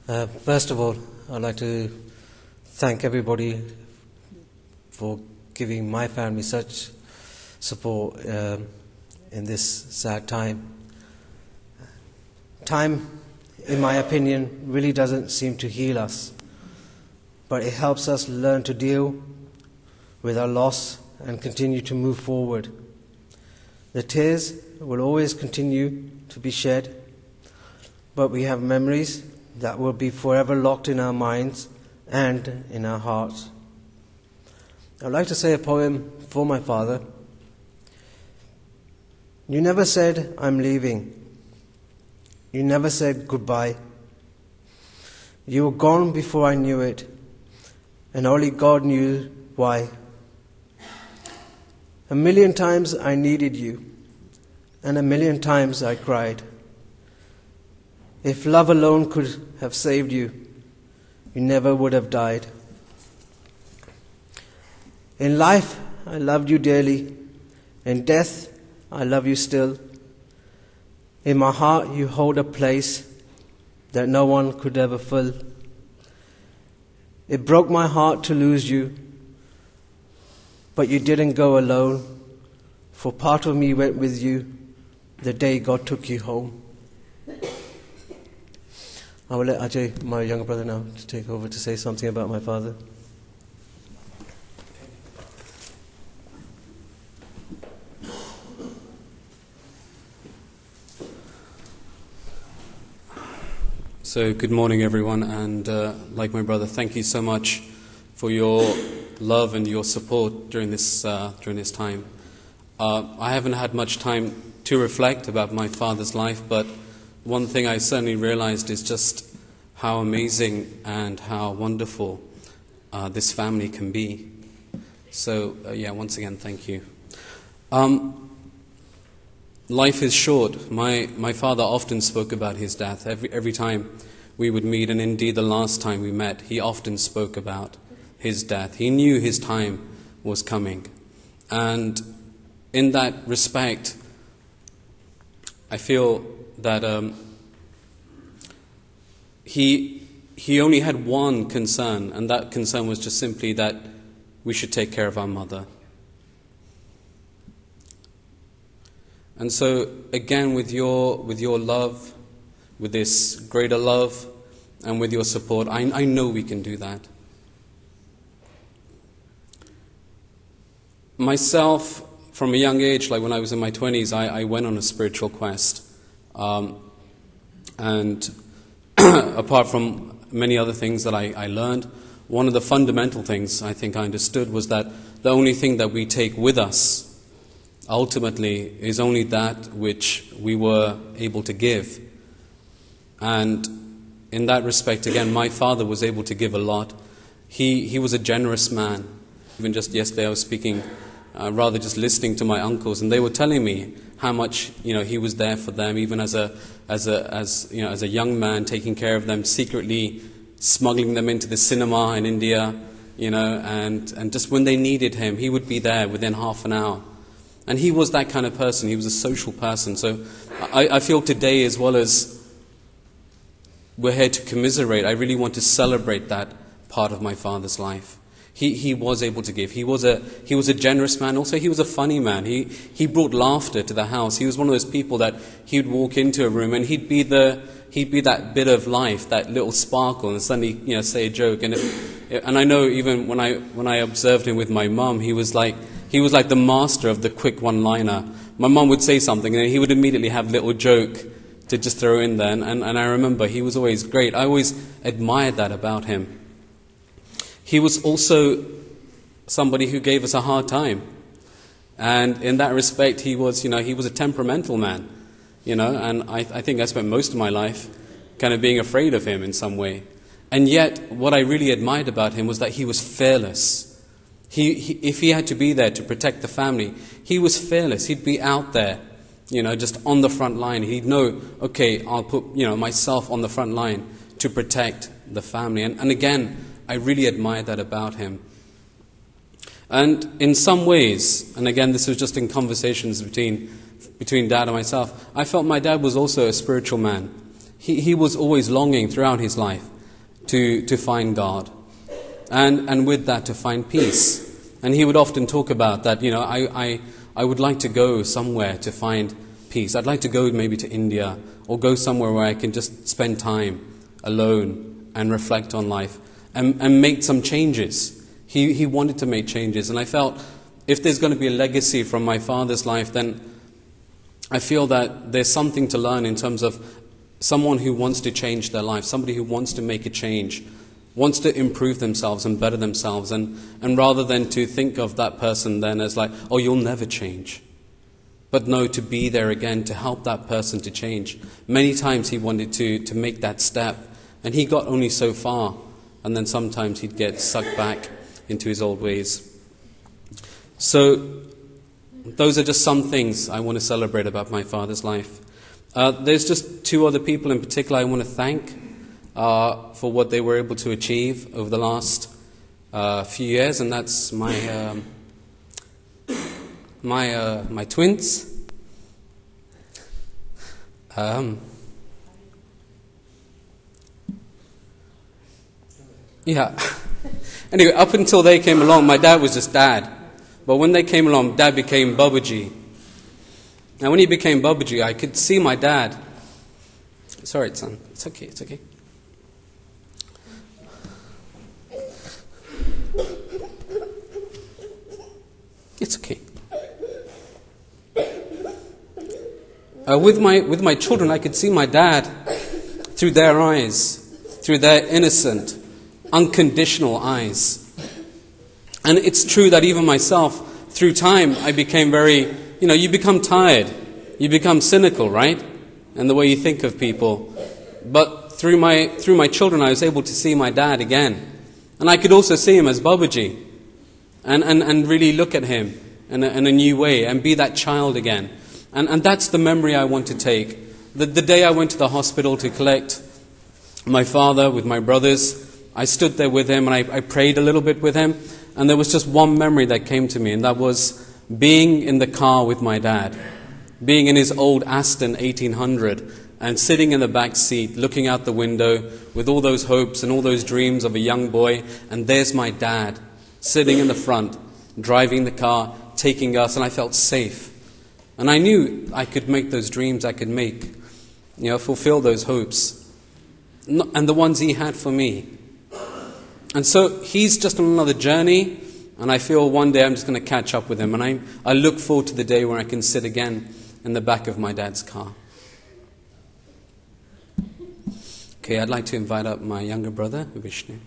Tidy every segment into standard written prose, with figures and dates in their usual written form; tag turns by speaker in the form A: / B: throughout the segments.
A: First of all, I'd like to thank everybody for giving my family such support in this sad time. Time, in my opinion, really doesn't seem to heal us, but it helps us learn to deal with our loss and continue to move forward. The tears will always continue to be shed, but we have memories that will be forever locked in our minds and in our hearts. I'd like to say a poem for my father. You never said, I'm leaving. You never said goodbye. You were gone before I knew it, and only God knew why. A million times I needed you, and a million times I cried. If love alone could have saved you, you never would have died. In life, I loved you dearly. In death, I love you still. In my heart, you hold a place that no one could ever fill. It broke my heart to lose you, but you didn't go alone, for part of me went with you the day God took you home. I will let Ajay, my younger brother now, to take over to say something about my father.
B: So good morning everyone, and like my brother, thank you so much for your love and your support during this time. I haven't had much time to reflect about my father's life, but one thing I certainly realized is just how amazing and how wonderful this family can be. So once again, thank you. Life is short. My father often spoke about his death. Every time we would meet, and indeed the last time we met, he often spoke about his death. He knew his time was coming. And in that respect, I feel that he only had one concern, and that concern was just simply that we should take care of our mother. And so, again, with your love, with this greater love, and with your support, I know we can do that. Myself, from a young age, like when I was in my 20s, I went on a spiritual quest. And apart from many other things that I learned, one of the fundamental things I think I understood was that the only thing that we take with us ultimately is only that which we were able to give. And in that respect, again, my father was able to give a lot. He was a generous man. Even just yesterday I was speaking, rather just listening to my uncles, and they were telling me how much he was there for them, even as a young man, taking care of them, secretly smuggling them into the cinema in India, and just when they needed him, he would be there within half an hour. And he was that kind of person. He was a social person. So I feel today, as well as we're here to commiserate, I really want to celebrate that part of my father's life. He was able to give. He was a generous man. Also, he was a funny man. He brought laughter to the house. He was one of those people that he would walk into a room and he'd be that bit of life, that little sparkle, and suddenly say a joke. And I know even when I observed him with my mum, he was like the master of the quick one-liner. My mum would say something and he would immediately have a little joke to just throw in there. And I remember he was always great. I always admired that about him. He was also somebody who gave us a hard time. And in that respect, he was a temperamental man. And I think I spent most of my life kind of being afraid of him in some way. And yet, what I really admired about him was that he was fearless. If he had to be there to protect the family, he was fearless. He'd be out there, just on the front line. He'd know, okay, I'll put, myself on the front line to protect the family. And again, I really admired that about him. And in some ways, and again, this was just in conversations between Dad and myself, I felt my dad was also a spiritual man. He was always longing throughout his life to find God, and with that to find peace. And he would often talk about that, I would like to go somewhere to find peace. I'd like to go maybe to India, or go somewhere where I can just spend time alone and reflect on life and make some changes. He wanted to make changes, and I felt if there's going to be a legacy from my father's life, then I feel that there's something to learn in terms of someone who wants to change their life, somebody who wants to make a change, wants to improve themselves and better themselves, and rather than to think of that person then as like, oh, you'll never change. But no, to be there again, to help that person to change. Many times he wanted to make that step, and he got only so far, and then sometimes he'd get sucked back into his old ways. So those are just some things I want to celebrate about my father's life. There's just two other people in particular I want to thank for what they were able to achieve over the last few years, and that's my twins. Yeah. Anyway, up until they came along, my dad was just Dad. But when they came along, Dad became Babaji. And when he became Babaji, I could see my dad. It's all right, son. It's okay, it's okay. It's okay. With my children, I could see my dad through their eyes, through their innocent, unconditional eyes. And it's true that even myself, through time, I became very, you become tired. You become cynical, right? And the way you think of people. But through my children, I was able to see my dad again. And I could also see him as Babaji. And really look at him in a new way and be that child again. And that's the memory I want to take. The day I went to the hospital to collect my father with my brothers, I stood there with him and I prayed a little bit with him. And there was just one memory that came to me, and that was being in the car with my dad. Being in his old Aston 1800 and sitting in the back seat, looking out the window with all those hopes and all those dreams of a young boy. And there's my dad sitting in the front, driving the car, taking us, and I felt safe. And I knew I could make those dreams, I could fulfill those hopes. And the ones he had for me. And so he's just on another journey, and I feel one day I'm just going to catch up with him. And I look forward to the day where I can sit again in the back of my dad's car. Okay, I'd like to invite up my younger brother, Vishnu.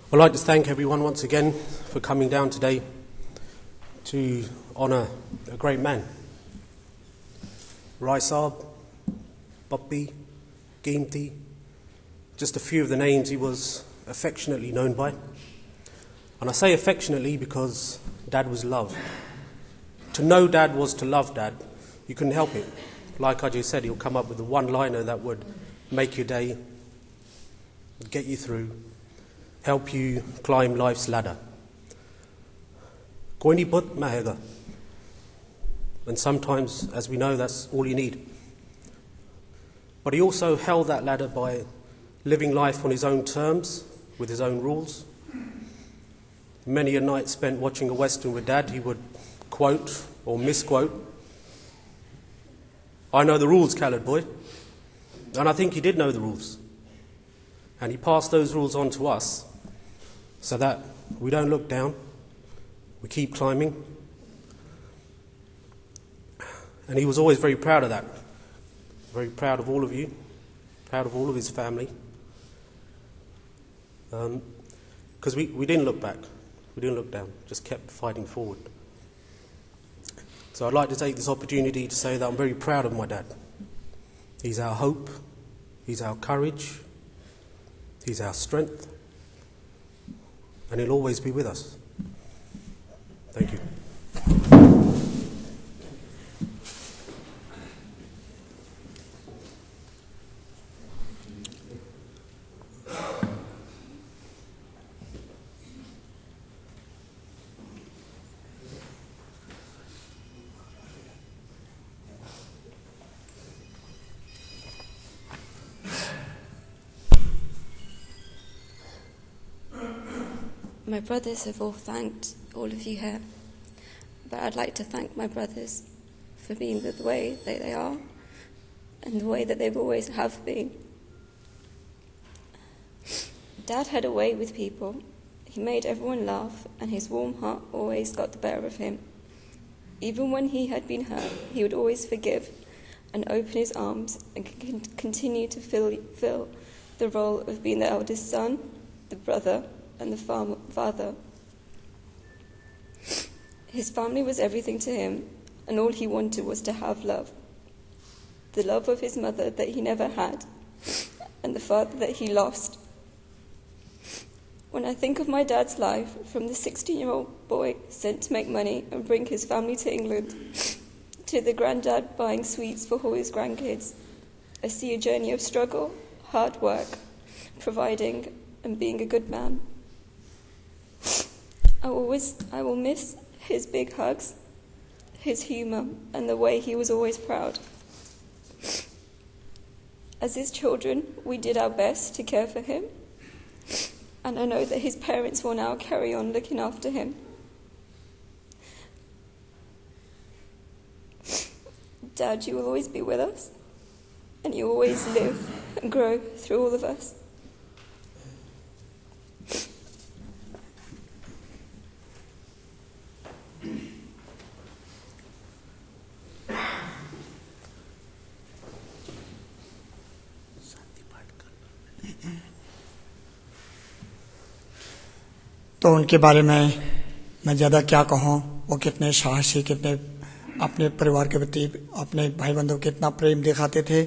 C: I'd like to thank everyone once again for coming down today to honour a great man. Rai Saab, Bappi, Geemti, just a few of the names he was affectionately known by. And I say affectionately because Dad was loved. To know Dad was to love Dad. You couldn't help it. Like I just said, he'll come up with a one-liner that would make your day, get you through, help you climb life's ladder. Koi nahi put mahega. And sometimes, as we know, that's all you need. But he also held that ladder by living life on his own terms, with his own rules. Many a night spent watching a Western with Dad, he would quote or misquote, "I know the rules, coloured boy." And I think he did know the rules. And he passed those rules on to us so that we don't look down, we keep climbing. And he was always very proud of that. Very proud of all of you, proud of all of his family. Because we didn't look back, we didn't look down, just kept fighting forward. So I'd like to take this opportunity to say that I'm very proud of my dad. He's our hope, he's our courage, he's our strength, and he'll always be with us. Thank you.
D: My brothers have all thanked all of you here, but I'd like to thank my brothers for being the way that they are and the way that they've always have been. Dad had a way with people. He made everyone laugh, and his warm heart always got the better of him. Even when he had been hurt, he would always forgive and open his arms and continue to fill the role of being the eldest son, the brother, and the father. His family was everything to him, and all he wanted was to have love. The love of his mother that he never had, and the father that he lost. When I think of my dad's life, from the 16-year-old boy sent to make money and bring his family to England, to the granddad buying sweets for all his grandkids, I see a journey of struggle, hard work, providing, and being a good man. I will miss his big hugs, his humour, and the way he was always proud. As his children, we did our best to care for him, and I know that his parents will now carry on looking after him. Dad, you will always be with us, and you always live and grow through all of us.
E: तो उनके बारे में मैं ज़्यादा क्या कहूँ, वो कितने साहसी, कितने अपने परिवार के प्रति, अपने भाई बंधुओं को कितना प्रेम दिखाते थे।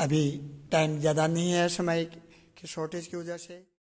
E: अभी टाइम ज़्यादा नहीं है समय की शॉर्टेज की वजह से।